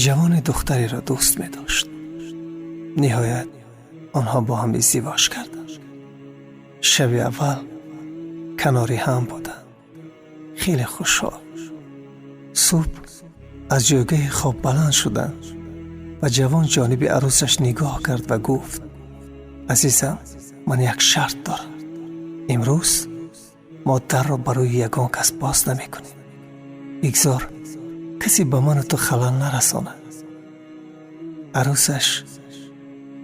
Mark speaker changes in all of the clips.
Speaker 1: جوان دختری را دوست می داشت. نهایت آنها با هم ازدواج کردند. شب اول کناری هم بودند. خیلی خوشحال. صبح از جایگاه خواب بلند شدند و جوان جانب عروسش نگاه کرد و گفت: عزیزم، من یک شرط دارم. امروز ما در را برای یگان کس باز نمی کنیم. بگذار کسی به من و تو خلل نرسانه. عروسش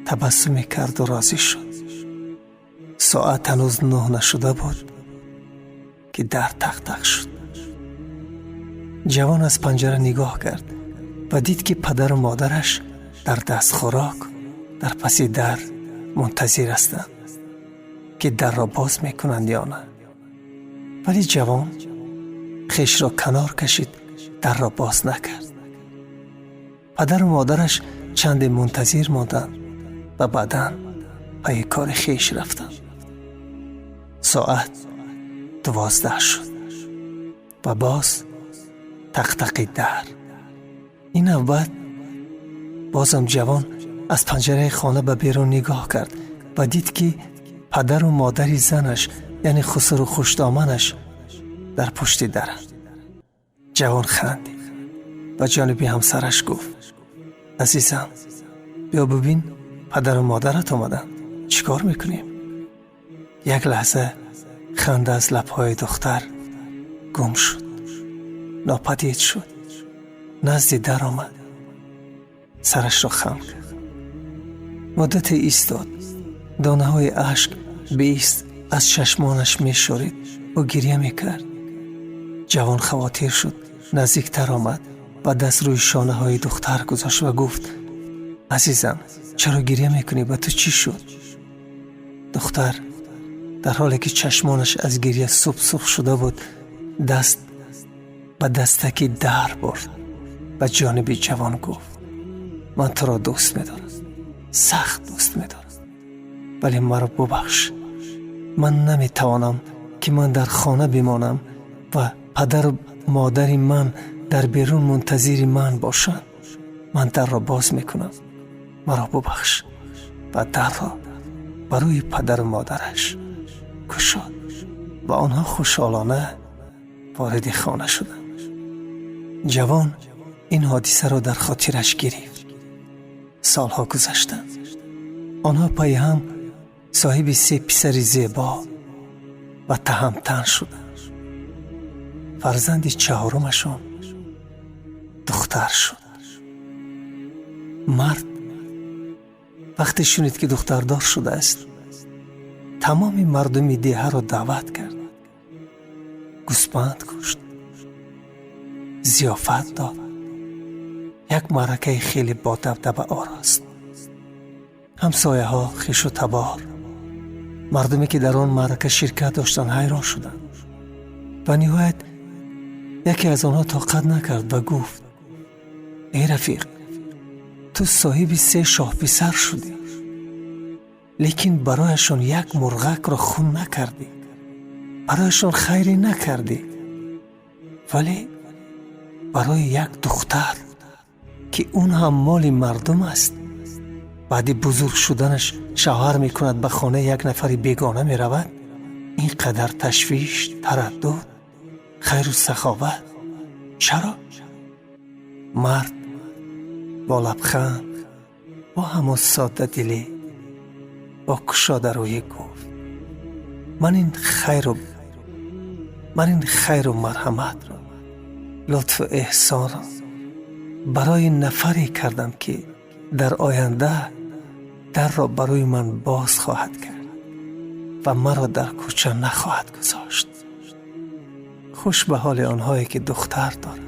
Speaker 1: تبسمی کرد و راضی شد. ساعت هنوز 9 نشده بود که در تق تق شد. جوان از پنجره نگاه کرد و دید که پدر و مادرش در دست خوراک در پس در منتظر هستند که در را باز میکنند یا نه. ولی جوان خیش را کنار کشید، در را باز نکرد. پدر و مادرش چند منتظر ماندند و بعداً پای کار خیش رفتند. ساعت 12 شد و باز تق تق در. این نوبت بازم جوان از پنجره خانه به بیرون نگاه کرد و دید که پدر و مادر زنش یعنی خسرو خوشدامنش در پشت درند. جوان خندید و جانب همسرش گفت: عزیزم، بیا ببین پدر و مادرت آمدن، چیکار میکنیم؟ یک لحظه خنده از لبهای دختر گم شد، ناپدید شد. نزد در آمد، سرش را خم کرد. مدت ایستاد. دانه های اشک بیست از چشمانش می شورید و گریه می کرد. جوان خواتیر شد، نزدیکتر آمد و دست روی شانه های دختر گذاشت و گفت: عزیزم، چرا گریه می کنی؟ به تو چی شد؟ دختر در حالی که چشمانش از گریه سرخ شده بود دست به دستکی در برد و جانب جوان گفت: من تو را دوست می دارم، سخت دوست می دارم، ولی مرا ببخش. من نمی توانم که من در خانه بمانم و پدر و مادر من در بیرون منتظر من باشند. من در را باز می کنم، مرا ببخش. و در را برای پدر و مادرش گشاد و آنها خوشحالانه وارد خانه شدند. جوان این حادثه را در خاطرش گرفت. سالها گذشتند. آنها پای هم صاحب 3 پسر زیبا و تهمتن شدند. فرزند 4مشان دختر شد. مرد وقتی شنید که دختردار شده است، تمام مردم دیه را دعوت کرد. گوسپند کشت، ضیافت داد. یک معرکه خیلی با دبدبه آراست. همسایه ها، خویش و تبار، مردمی که در آن معرکه شرکت داشتند حیران شدند و نهایت یکی از آنها طاقت نکرد و گفت: ای رفیق، تو صاحب 3 شاه پسر شدی، لیکن برایشان یک مرغک را خون نکردی، برایشان خیری نکردی، ولی برای یک دختر که اون هم مال مردم است، بعد بزرگ شدنش شوهر میکند به خانه یک نفر بیگانه میرود، اینقدر تشویش، تردد، خیر و سخاوت چرا؟ مرد با لبخند، با همون ساده دلی، با گشاده رویی گفت: من این خیر و مرحمت را، لطف و احسان را برای نفری کردم که در آینده در را برای من باز خواهد کرد و مرا در کوچه نخواهد گذاشت. خوش به حال آنهایی که دختر دارد.